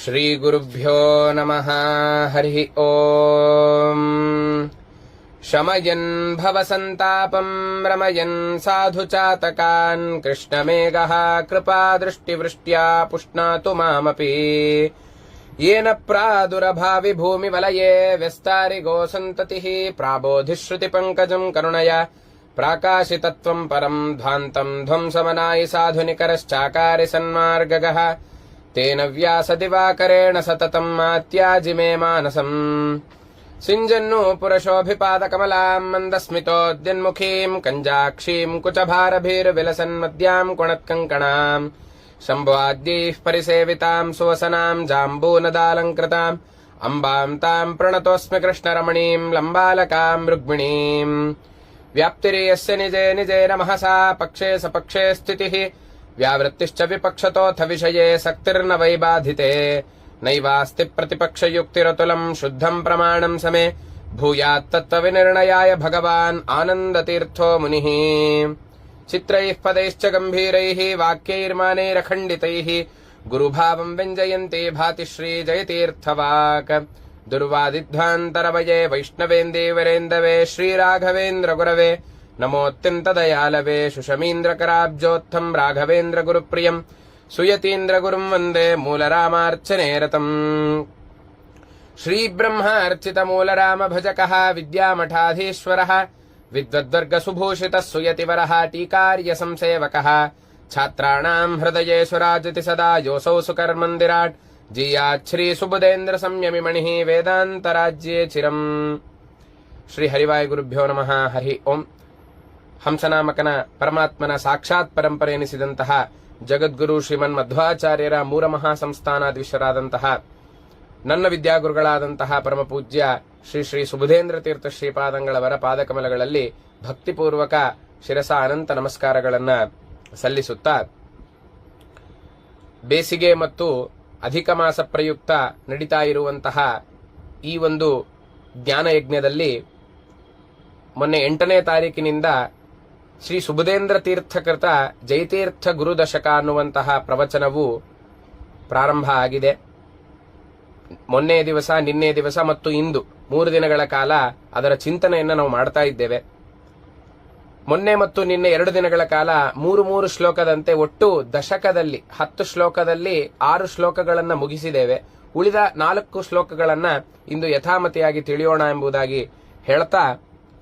ಶ್ರೀಗುರುಭ್ಯೋ ನಮಃ. ಹರಿ ಓಂ. ಶಮಯನ್ ಭವಸಂತಾಪಂ ರಮಯನ್ ಸಾಧು ಚಾತಕಾನ್ ಕೃಷ್ಣಮೇಘಃ ಕೃಪಾದೃಷ್ಟಿವೃಷ್ಟ್ಯಾ ಪುಷ್ಣಾತು ಮಾಮಪಿ. ಯೇನ ಪ್ರಾದುರಭಾವಿ ಭೂಮಿವಲಯೇ ವ್ಯಸ್ತಾರಿಗೋ ಸಂತತಿಃ ಪ್ರಾಬೋಧಿಶ್ರುತಿ ಪಂಕಜಂ ಕರುಣಯ ಪ್ರಾಕಾಶಿತತ್ವಂ ಪರಂ ಧ್ವಾಂತಂ ಧ್ವಂಸಮನಾಯಿ ಸಾಧುನಿಕರಶ್ಚಾಕಾರಿ ಸನ್ಮಾರ್ಗಗಃ ತೇನ ವ್ಯಾಸದಿವಾಕರೇಣ ಸತತಂ ಮಾತ್ಯಾಜಿ ಮೇ ಮಾನಸಂ. ಸಿಂಜನ್ನು ಪುರಶೋಭಿಪಾದಕಮಲಾಂ ಮಂದಸ್ಮಿತೋದ್ಯನ್ಮುಖೀಂ ಕಂಜಾಕ್ಷೀಂ ಕುಚಭಾರಭೀರ್ವಿಲಸನ್ಮದ್ಯಾಂ ಕೊಣತ್ಕಂಕಣಾಂ ಶಂಭುವಾದ್ಯೈಃ ಪರಿಸೇವಿತಾಂ ಸುವಸನಾಂ ಜಾಂಬೂನದಾಲಂಕೃತಾಂ ಅಂಬಾಂ ತಾಂ ಪ್ರಣತೋಸ್ಮಿ ಕೃಷ್ಣರಮಣೀಂ ಲಂಬಾಲಕಾಂ ರುಕ್ಮಿಣೀಂ. ವ್ಯಾಪ್ತಿರ್ಯಸ್ಯ ನಿಜೇ ನಿಜೇನ ಮಹಸಾ ಪಕ್ಷೇ ಸಪಕ್ಷೇ ಸ್ಥಿತಿಃ ವ್ಯಾವೃತ್ತಿಶ್ಚ ವಿಪಕ್ಷತೋಥ ವಿಷಯೇ ಸಕ್ತಿರ್ನ ವೈಬಾಧಿತೆ. ನೈವಾಸ್ತಿ ಪ್ರತಿಪಕ್ಷಯುಕ್ತಿರತುಲಂ ಶುದ್ಧಂ ಪ್ರಮಾಣಂ ಸमे ಭೂಯಾತ್ ತತ್ವವಿನಿರ್ಣಯಾಯ ಭಗವಾನ್ ಆನಂದತೀರ್ಥೋ ಮುನಿಃ. ಚಿತ್ರೈಃ ಪದೈಶ್ಚ ಗಂಭೀರೈಃ ವಾಕ್ಯೈರ್ಮಾನೈರಖಂಡಿತೈಃ ಗುರುಭಾವಂ ವ್ಯಂಜಯಂತಿ ಭಾತಿ ಶ್ರೀ ಜಯತೀರ್ಥವಾಕ್. ದುರ್ವಾದಿಧ್ವಾಂತರವಯೇ ವೈಷ್ಣವೇಂದೇವರೇಂದವೇ ಶ್ರೀರಾಘವೇಂದ್ರ ಗುರವೇ ನಮೋತ್ಯಂತ ದಯಾಲವೇ. ಶುಷಮೀಂದ್ರಕರಾಬ್ಜೋತ್ಥಂ ರಾಘವೇಂದ್ರ ಗುರುಪ್ರಿಯಂ ಸುಯತೀಂದ್ರ ಗುರುಂ ವಂದೇ ಮೂಲರಾಮಾರ್ಚನೆ ರತಂ. ಶ್ರೀಬ್ರಹ್ಮಾರ್ಚಿತ ಮೂಲರಾಮ ಭಜಕಃ ವಿದ್ಯಾಮಠಾಧೀಶ್ವರಃ ವಿದ್ವದ್ವರ್ಗ ಸುಭೂಷಿತಃ ಸುಯತಿವರಃ ಟೀಕಾರ್ಯ ಸಂಸೇವಕಃ. ಛಾತ್ರಾಣಾಂ ಹೃದಯೇಷು ರಾಜತಿ ಸದಾ ಯೋಸೌ ಸುಕರ್ಮಂದಿರಾಟ್ ಜಿಯಾತ್ ಶ್ರೀ ಸುಬುಧೇಂದ್ರ ಸಂಯಮಿ ಮಣಿಃ ವೇದಾಂತರಾಜ್ಯೇ ಚಿರಂ. ಶ್ರೀ ಹರಿವಾಯ ಗುರುಭ್ಯೋ ನಮಃ. ಹರಿ ಓಂ. ಹಂಸನಾಮಕನ ಪರಮಾತ್ಮನ ಸಾಕ್ಷಾತ್ ಪರಂಪರೆ ಎನಿಸಿದಂತಹ ಜಗದ್ಗುರು ಶ್ರೀಮನ್ ಮಧ್ವಾಚಾರ್ಯರ ಮೂರ ಮಹಾಸಂಸ್ಥಾನಾಧೀಶರಾದಂತಹ ನನ್ನ ವಿದ್ಯಾಗುರುಗಳಾದಂತಹ ಪರಮಪೂಜ್ಯ ಶ್ರೀ ಶ್ರೀ ಸುಬುಧೇಂದ್ರ ತೀರ್ಥ ಶ್ರೀಪಾದಂಗಳವರ ಪಾದಕಮಲಗಳಲ್ಲಿ ಭಕ್ತಿಪೂರ್ವಕ ಶಿರಸ ಅನಂತ ನಮಸ್ಕಾರಗಳನ್ನ ಸಲ್ಲಿಸುತ್ತಾ, ಬೇಸಿಗೆ ಮತ್ತು ಅಧಿಕ ಮಾಸ ಪ್ರಯುಕ್ತ ನಡೀತಾ ಇರುವಂತಹ ಈ ಒಂದು ಜ್ಞಾನಯಜ್ಞದಲ್ಲಿ ಮೊನ್ನೆ 8ನೇ ತಾರೀಕಿನಿಂದ ಶ್ರೀ ಸುಬುಧೇಂದ್ರ ತೀರ್ಥಕೃತ ಜಯತೀರ್ಥ ಗುರುದಶಕ ಅನ್ನುವಂತಹ ಪ್ರವಚನವು ಪ್ರಾರಂಭ ಆಗಿದೆ. ಮೊನ್ನೆ ದಿವಸ, ನಿನ್ನೆ ದಿವಸ ಮತ್ತು ಇಂದು 3 ದಿನಗಳ ಕಾಲ ಅದರ ಚಿಂತನೆಯನ್ನು ನಾವು ಮಾಡ್ತಾ ಇದ್ದೇವೆ. ಮೊನ್ನೆ ಮತ್ತು ನಿನ್ನೆ 2 ದಿನಗಳ ಕಾಲ 3 ಶ್ಲೋಕದಂತೆ ಒಟ್ಟು ದಶಕದಲ್ಲಿ 10 ಶ್ಲೋಕದಲ್ಲಿ 6 ಶ್ಲೋಕಗಳನ್ನು ಮುಗಿಸಿದ್ದೇವೆ. ಉಳಿದ 4 ಶ್ಲೋಕಗಳನ್ನ ಇಂದು ಯಥಾಮತಿಯಾಗಿ ತಿಳಿಯೋಣ ಎಂಬುದಾಗಿ ಹೇಳ್ತಾ,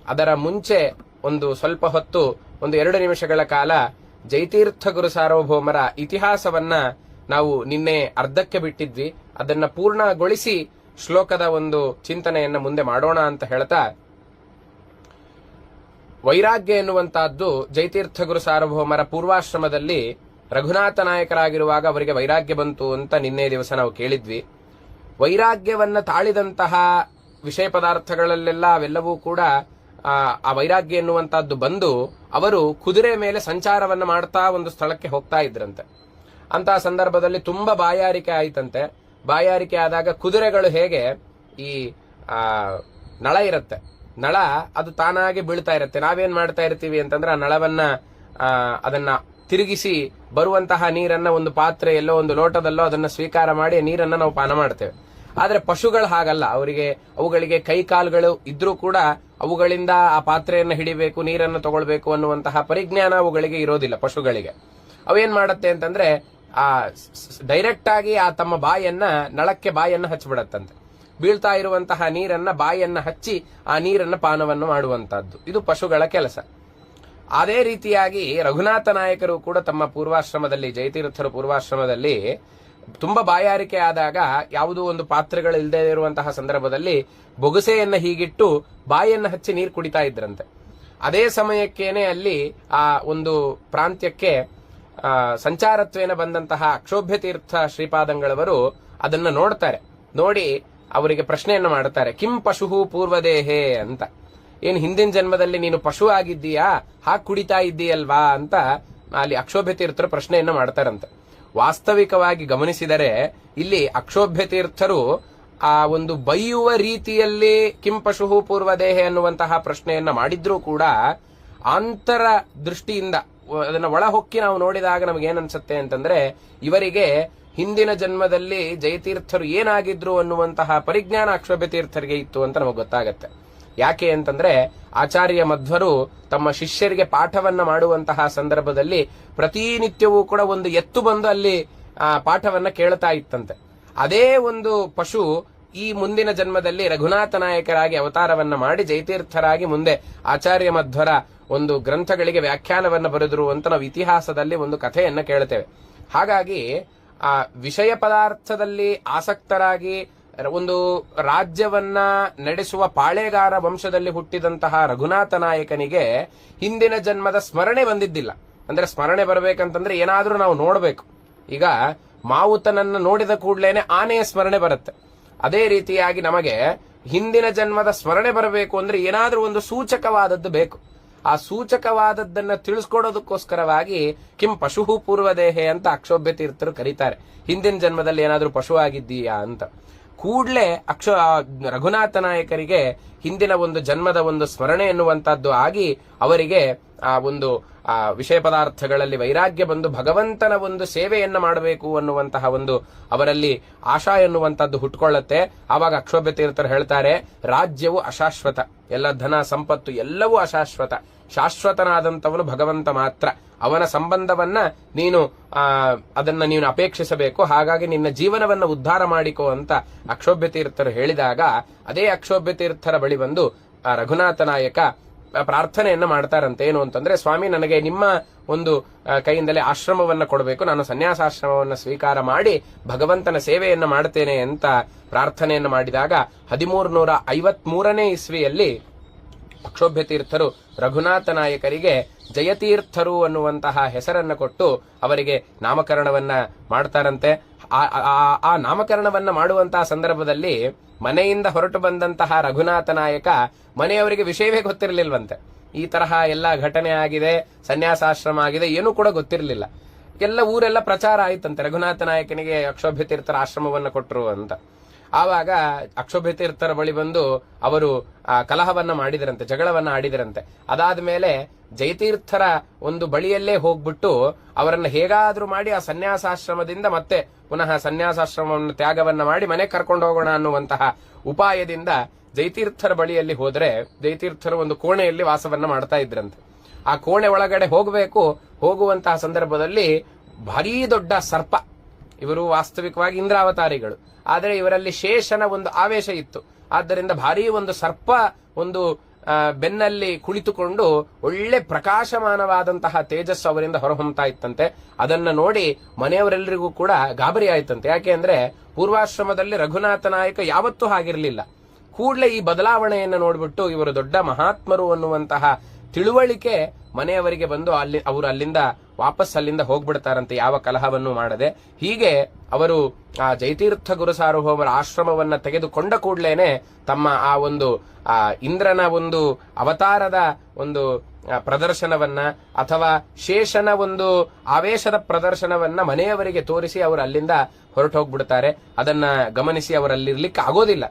ಅದರ ಮುಂಚೆ ಒಂದು ಸ್ವಲ್ಪ ಹೊತ್ತು, ಒಂದು 2 ನಿಮಿಷಗಳ ಕಾಲ ಜಯತೀರ್ಥ ಗುರು ಸಾರ್ವಭೌಮರ ಇತಿಹಾಸವನ್ನ ನಾವು ನಿನ್ನೆ ಅರ್ಧಕ್ಕೆ ಬಿಟ್ಟಿದ್ವಿ. ಅದನ್ನ ಪೂರ್ಣಗೊಳಿಸಿ ಶ್ಲೋಕದ ಒಂದು ಚಿಂತನೆಯನ್ನ ಮುಂದೆ ಮಾಡೋಣ ಅಂತ ಹೇಳ್ತಾ, ವೈರಾಗ್ಯ ಎನ್ನುವಂತಹದ್ದು ಜಯತೀರ್ಥ ಗುರು ಸಾರ್ವಭೌಮರ ಪೂರ್ವಾಶ್ರಮದಲ್ಲಿ ರಘುನಾಥ ನಾಯಕರಾಗಿರುವಾಗ ಅವರಿಗೆ ವೈರಾಗ್ಯ ಬಂತು ಅಂತ ನಿನ್ನೆ ದಿವಸ ನಾವು ಕೇಳಿದ್ವಿ. ವೈರಾಗ್ಯವನ್ನ ತಾಳಿದಂತಹ ವಿಷಯ ಪದಾರ್ಥಗಳಲ್ಲೆಲ್ಲ ಅವೆಲ್ಲವೂ ಕೂಡ ಆ ವೈರಾಗ್ಯ ಎನ್ನುವಂತಹದ್ದು ಬಂದು ಅವರು ಕುದುರೆ ಮೇಲೆ ಸಂಚಾರವನ್ನ ಮಾಡ್ತಾ ಒಂದು ಸ್ಥಳಕ್ಕೆ ಹೋಗ್ತಾ ಇದ್ರಂತೆ. ಅಂತಹ ಸಂದರ್ಭದಲ್ಲಿ ತುಂಬಾ ಬಾಯಾರಿಕೆ ಆಯ್ತಂತೆ. ಬಾಯಾರಿಕೆ ಆದಾಗ ಕುದುರೆಗಳು ಹೇಗೆ ಈ ನಳ ಇರುತ್ತೆ, ನಳ ಅದು ತಾನಾಗಿ ಬೀಳ್ತಾ ಇರುತ್ತೆ. ನಾವೇನ್ ಮಾಡ್ತಾ ಇರ್ತೀವಿ ಅಂತಂದ್ರೆ ಆ ನಳವನ್ನ ಅದನ್ನ ತಿರುಗಿಸಿ ಬರುವಂತಹ ನೀರನ್ನ ಒಂದು ಪಾತ್ರೆಯಲ್ಲೋ ಒಂದು ಲೋಟದಲ್ಲೋ ಅದನ್ನ ಸ್ವೀಕಾರ ಮಾಡಿ ನೀರನ್ನ ನಾವು ಪಾನ ಮಾಡ್ತೇವೆ. ಆದ್ರೆ ಪಶುಗಳು ಹಾಗಲ್ಲ. ಅವುಗಳಿಗೆ ಕೈ ಕಾಲುಗಳು ಇದ್ರೂ ಕೂಡ ಅವುಗಳಿಂದ ಆ ಪಾತ್ರೆಯನ್ನು ಹಿಡಿಬೇಕು, ನೀರನ್ನು ತಗೊಳ್ಬೇಕು ಅನ್ನುವಂತಹ ಪರಿಜ್ಞಾನ ಅವುಗಳಿಗೆ ಇರೋದಿಲ್ಲ. ಪಶುಗಳಿಗೆ ಅವೇನ್ ಮಾಡತ್ತೆ ಅಂತಂದ್ರೆ ಡೈರೆಕ್ಟ್ ಆಗಿ ಆ ತಮ್ಮ ನಳಕ್ಕೆ ಬಾಯನ್ನ ಹಚ್ಚಿಬಿಡತ್ತಂತೆ. ಬೀಳ್ತಾ ಇರುವಂತಹ ನೀರನ್ನ ಬಾಯನ್ನ ಹಚ್ಚಿ ಆ ನೀರನ್ನ ಪಾನವನ್ನು ಮಾಡುವಂತಹದ್ದು ಇದು ಪಶುಗಳ ಕೆಲಸ. ಅದೇ ರೀತಿಯಾಗಿ ರಘುನಾಥ ನಾಯಕರು ಕೂಡ ತಮ್ಮ ಪೂರ್ವಾಶ್ರಮದಲ್ಲಿ, ಜಯತೀರ್ಥರ ಪೂರ್ವಾಶ್ರಮದಲ್ಲಿ ತುಂಬಾ ಬಾಯಾರಿಕೆ ಆದಾಗ ಯಾವುದೋ ಒಂದು ಪಾತ್ರೆಗಳು ಇಲ್ಲದೆ ಇರುವಂತಹ ಸಂದರ್ಭದಲ್ಲಿ ಬೊಗಸೆಯನ್ನ ಹೀಗಿಟ್ಟು ಬಾಯನ್ನ ಹಚ್ಚಿ ನೀರು ಕುಡಿತಾ ಇದ್ರಂತೆ. ಅದೇ ಸಮಯಕ್ಕೇನೆ ಅಲ್ಲಿ ಆ ಒಂದು ಪ್ರಾಂತ್ಯಕ್ಕೆ ಸಂಚಾರತ್ವೇನ ಬಂದಂತಹ ಅಕ್ಷೋಭ್ಯ ತೀರ್ಥ ಶ್ರೀಪಾದಂಗಳವರು ಅದನ್ನ ನೋಡ್ತಾರೆ. ನೋಡಿ ಅವರಿಗೆ ಪ್ರಶ್ನೆಯನ್ನ ಮಾಡ್ತಾರೆ, ಕಿಂ ಪಶು ಪೂರ್ವದೇಹೇ ಅಂತ. ಏನ್ ಹಿಂದಿನ ಜನ್ಮದಲ್ಲಿ ನೀನು ಪಶು ಆಗಿದ್ದೀಯಾ, ಹಾಗೆ ಕುಡಿತಾ ಇದ್ದೀಯಲ್ವಾ ಅಂತ ಅಲ್ಲಿ ಅಕ್ಷೋಭ್ಯ ತೀರ್ಥರು ಪ್ರಶ್ನೆಯನ್ನ ಮಾಡ್ತಾರಂತೆ. ವಾಸ್ತವಿಕವಾಗಿ ಗಮನಿಸಿದರೆ ಇಲ್ಲಿ ಅಕ್ಷೋಭ್ಯ ತೀರ್ಥರು ಆ ಒಂದು ಬೈಯುವ ರೀತಿಯಲ್ಲಿ ಕಿಂ ಪಶು ಪೂರ್ವದೇಹ ಅನ್ನುವಂತಹ ಪ್ರಶ್ನೆಯನ್ನ ಮಾಡಿದ್ರೂ ಕೂಡ ಅಂತರ ದೃಷ್ಟಿಯಿಂದ ಅದನ್ನ ಒಳ ಹೊಕ್ಕಿ ನಾವು ನೋಡಿದಾಗ ನಮಗೇನನ್ಸುತ್ತೆ ಅಂತಂದ್ರೆ ಇವರಿಗೆ ಹಿಂದಿನ ಜನ್ಮದಲ್ಲಿ ಜಯತೀರ್ಥರು ಏನಾಗಿದ್ರು ಅನ್ನುವಂತಹ ಪರಿಜ್ಞಾನ ಅಕ್ಷೋಭ್ಯ ತೀರ್ಥರಿಗೆ ಇತ್ತು ಅಂತ ನಮಗೆ ಗೊತ್ತಾಗತ್ತೆ. ಯಾಕೆ ಅಂತಂದ್ರೆ ಆಚಾರ್ಯ ಮಧ್ವರು ತಮ್ಮ ಶಿಷ್ಯರಿಗೆ ಪಾಠವನ್ನ ಮಾಡುವಂತಹ ಸಂದರ್ಭದಲ್ಲಿ ಪ್ರತಿನಿತ್ಯವೂ ಕೂಡ ಒಂದು ಎತ್ತು ಬಂದು ಅಲ್ಲಿ ಪಾಠವನ್ನ ಕೇಳ್ತಾ ಇತ್ತಂತೆ. ಅದೇ ಒಂದು ಪಶು ಈ ಮುಂದಿನ ಜನ್ಮದಲ್ಲಿ ರಘುನಾಥ ನಾಯಕರಾಗಿ ಅವತಾರವನ್ನ ಮಾಡಿ ಜಯತೀರ್ಥರಾಗಿ ಮುಂದೆ ಆಚಾರ್ಯ ಮಧ್ವರ ಒಂದು ಗ್ರಂಥಗಳಿಗೆ ವ್ಯಾಖ್ಯಾನವನ್ನ ಬರೆದರು ಅಂತ ನಾವು ಇತಿಹಾಸದಲ್ಲಿ ಒಂದು ಕಥೆಯನ್ನ ಕೇಳ್ತೇವೆ. ಹಾಗಾಗಿ ಆ ವಿಷಯ ಪದಾರ್ಥದಲ್ಲಿ ಆಸಕ್ತರಾಗಿ ಒಂದು ರಾಜ್ಯವನ್ನ ನಡೆಸುವ ಪಾಳೆಗಾರ ವಂಶದಲ್ಲಿ ಹುಟ್ಟಿದಂತಹ ರಘುನಾಥ ನಾಯಕನಿಗೆ ಹಿಂದಿನ ಜನ್ಮದ ಸ್ಮರಣೆ ಬಂದಿದ್ದಿಲ್ಲ. ಅಂದ್ರೆ ಸ್ಮರಣೆ ಬರಬೇಕಂತಂದ್ರೆ ಏನಾದ್ರೂ ನಾವು ನೋಡ್ಬೇಕು. ಈಗ ಮಾವುತನನ್ನ ನೋಡಿದ ಕೂಡ್ಲೇನೆ ಆನೆಯ ಸ್ಮರಣೆ ಬರುತ್ತೆ. ಅದೇ ರೀತಿಯಾಗಿ ನಮಗೆ ಹಿಂದಿನ ಜನ್ಮದ ಸ್ಮರಣೆ ಬರಬೇಕು ಅಂದ್ರೆ ಏನಾದ್ರೂ ಒಂದು ಸೂಚಕವಾದದ್ದು ಬೇಕು. ಆ ಸೂಚಕವಾದದ್ದನ್ನ ತಿಳಿಸ್ಕೊಡೋದಕ್ಕೋಸ್ಕರವಾಗಿ ಕಿಂ ಪಶು ಪೂರ್ವದೇಹೆ ಅಂತ ಅಕ್ಷೋಭ್ಯ ತೀರ್ಥರು ಕರೀತಾರೆ. ಹಿಂದಿನ ಜನ್ಮದಲ್ಲಿ ಏನಾದ್ರೂ ಪಶು ಆಗಿದ್ದೀಯಾ ಅಂತ. ಕೂಡ್ಲೆ ರಘುನಾಥ ನಾಯಕರಿಗೆ ಹಿಂದಿನ ಒಂದು ಜನ್ಮದ ಒಂದು ಸ್ಮರಣೆ ಎನ್ನುವಂತಹದ್ದು ಆಗಿ ಅವರಿಗೆ ಆ ಒಂದು ವಿಷಯ ಪದಾರ್ಥಗಳಲ್ಲಿ ವೈರಾಗ್ಯ ಬಂದು ಭಗವಂತನ ಒಂದು ಸೇವೆಯನ್ನ ಮಾಡಬೇಕು ಅನ್ನುವಂತಹ ಒಂದು ಅವರಲ್ಲಿ ಆಶಾ ಎನ್ನುವಂತಹದ್ದು ಹುಟ್ಕೊಳ್ಳುತ್ತೆ. ಆವಾಗ ಅಕ್ಷೋಭ್ಯ ತೀರ್ಥರು ಹೇಳ್ತಾರೆ, ರಾಜ್ಯವು ಅಶಾಶ್ವತ, ಎಲ್ಲ ಧನ ಸಂಪತ್ತು ಎಲ್ಲವೂ ಅಶಾಶ್ವತ, ಶಾಶ್ವತನಾದಂಥವನು ಭಗವಂತ ಮಾತ್ರ. ಅವನ ಸಂಬಂಧವನ್ನ ನೀನು ಅದನ್ನ ನೀನು ಅಪೇಕ್ಷಿಸಬೇಕು. ಹಾಗಾಗಿ ನಿನ್ನ ಜೀವನವನ್ನ ಉದ್ಧಾರ ಮಾಡಿಕೋ ಅಂತ ಅಕ್ಷೋಭ್ಯ ತೀರ್ಥರು ಹೇಳಿದಾಗ ಅದೇ ಅಕ್ಷೋಭ್ಯ ತೀರ್ಥರ ಬಳಿ ಬಂದು ರಘುನಾಥ ನಾಯಕ ಪ್ರಾರ್ಥನೆಯನ್ನ ಮಾಡ್ತಾರಂತೆ. ಏನು ಅಂತಂದ್ರೆ, ಸ್ವಾಮಿ ನನಗೆ ನಿಮ್ಮ ಒಂದು ಕೈಯಿಂದಲೇ ಆಶ್ರಮವನ್ನ ಕೊಡಬೇಕು, ನಾನು ಸನ್ಯಾಸಾಶ್ರಮವನ್ನ ಸ್ವೀಕಾರ ಮಾಡಿ ಭಗವಂತನ ಸೇವೆಯನ್ನ ಮಾಡ್ತೇನೆ ಅಂತ ಪ್ರಾರ್ಥನೆಯನ್ನ ಮಾಡಿದಾಗ 1353ನೇ ಇಸ್ವಿಯಲ್ಲಿ ಅಕ್ಷೋಭ್ಯ ತೀರ್ಥರು ರಘುನಾಥ ನಾಯಕರಿಗೆ ಜಯತೀರ್ಥರು ಅನ್ನುವಂತಹ ಹೆಸರನ್ನ ಕೊಟ್ಟು ಅವರಿಗೆ ನಾಮಕರಣವನ್ನ ಮಾಡ್ತಾರಂತೆ. ಆ ನಾಮಕರಣವನ್ನ ಮಾಡುವಂತಹ ಸಂದರ್ಭದಲ್ಲಿ ಮನೆಯಿಂದ ಹೊರಟು ಬಂದಂತಹ ರಘುನಾಥ ನಾಯಕ ಮನೆಯವರಿಗೆ ವಿಷಯವೇ ಗೊತ್ತಿರಲಿಲ್ವಂತೆ. ಈ ತರಹ ಎಲ್ಲ ಘಟನೆ ಆಗಿದೆ, ಸನ್ಯಾಸಾಶ್ರಮ ಆಗಿದೆ, ಏನೂ ಕೂಡ ಗೊತ್ತಿರಲಿಲ್ಲ. ಎಲ್ಲ ಊರೆಲ್ಲ ಪ್ರಚಾರ ಆಯ್ತಂತೆ, ರಘುನಾಥ ನಾಯಕನಿಗೆ ಅಕ್ಷೋಭ್ಯ ತೀರ್ಥರ ಆಶ್ರಮವನ್ನ ಕೊಟ್ಟರು ಅಂತ. ಆವಾಗ ಅಕ್ಷೋಭ್ಯ ತೀರ್ಥರ ಬಳಿ ಬಂದು ಅವರು ಕಲಹವನ್ನ ಮಾಡಿದರಂತೆ, ಜಗಳವನ್ನ ಆಡಿದರಂತೆ. ಅದಾದ ಮೇಲೆ ಜಯತೀರ್ಥರ ಒಂದು ಬಳಿಯಲ್ಲೇ ಹೋಗ್ಬಿಟ್ಟು ಅವರನ್ನ ಹೇಗಾದ್ರೂ ಮಾಡಿ ಆ ಸನ್ಯಾಸಾಶ್ರಮದಿಂದ ಮತ್ತೆ ಪುನಃ ಸನ್ಯಾಸಾಶ್ರಮವನ್ನು ತ್ಯಾಗವನ್ನ ಮಾಡಿ ಮನೆ ಕರ್ಕೊಂಡು ಹೋಗೋಣ ಅನ್ನುವಂತಹ ಉಪಾಯದಿಂದ ಜಯತೀರ್ಥರ ಬಳಿಯಲ್ಲಿ ಹೋದ್ರೆ ಜಯತೀರ್ಥರು ಒಂದು ಕೋಣೆಯಲ್ಲಿ ವಾಸವನ್ನ ಮಾಡ್ತಾ ಇದ್ರಂತೆ. ಆ ಕೋಣೆ ಒಳಗಡೆ ಹೋಗುವಂತಹ ಸಂದರ್ಭದಲ್ಲಿ ಭಾರೀ ದೊಡ್ಡ ಸರ್ಪ. ಇವರು ವಾಸ್ತವಿಕವಾಗಿ ಇಂದ್ರಾವತಾರಿಗಳು, ಆದರೆ ಇವರಲ್ಲಿ ಶೇಷನ ಒಂದು ಆವೇಶ ಇತ್ತು. ಆದ್ದರಿಂದ ಭಾರೀ ಒಂದು ಸರ್ಪ ಒಂದು ಬೆನ್ನಲ್ಲಿ ಕುಳಿತುಕೊಂಡು ಒಳ್ಳೆ ಪ್ರಕಾಶಮಾನವಾದಂತಹ ತೇಜಸ್ಸು ಅವರಿಂದ ಹೊರಹೊಮ್ತಾ ಇತ್ತಂತೆ. ಅದನ್ನ ನೋಡಿ ಮನೆಯವರೆಲ್ಲರಿಗೂ ಕೂಡ ಗಾಬರಿ ಆಯ್ತಂತೆ. ಯಾಕೆ ಅಂದ್ರೆ ಪೂರ್ವಾಶ್ರಮದಲ್ಲಿ ರಘುನಾಥ ನಾಯಕ ಯಾವತ್ತೂ ಹಾಗಿರ್ಲಿಲ್ಲ. ಕೂಡಲೇ ಈ ಬದಲಾವಣೆಯನ್ನು ನೋಡ್ಬಿಟ್ಟು ಇವರು ದೊಡ್ಡ ಮಹಾತ್ಮರು ಅನ್ನುವಂತಹ ತಿಳುವಳಿಕೆ ಮನೆಯವರಿಗೆ ಬಂದು ಅವರು ಅಲ್ಲಿಂದ ವಾಪಸ್ ಅಲ್ಲಿಂದ ಹೋಗ್ಬಿಡ್ತಾರಂತೆ, ಯಾವ ಕಲಹವನ್ನು ಮಾಡದೆ. ಹೀಗೆ ಅವರು ಆ ಜಯತೀರ್ಥ ಗುರು ಸಾರ್ವಭೌಮರ ಆಶ್ರಮವನ್ನ ತೆಗೆದುಕೊಂಡ ಕೂಡಲೇನೆ ತಮ್ಮ ಆ ಒಂದು ಇಂದ್ರನ ಒಂದು ಅವತಾರದ ಒಂದು ಪ್ರದರ್ಶನವನ್ನ ಅಥವಾ ಶೇಷನ ಒಂದು ಆವೇಶದ ಪ್ರದರ್ಶನವನ್ನ ಮನೆಯವರಿಗೆ ತೋರಿಸಿ ಅವರು ಅಲ್ಲಿಂದ ಹೊರಟೋಗ್ಬಿಡ್ತಾರೆ. ಅದನ್ನ ಗಮನಿಸಿ ಅವರಲ್ಲಿರ್ಲಿಕ್ಕೆ ಆಗೋದಿಲ್ಲ,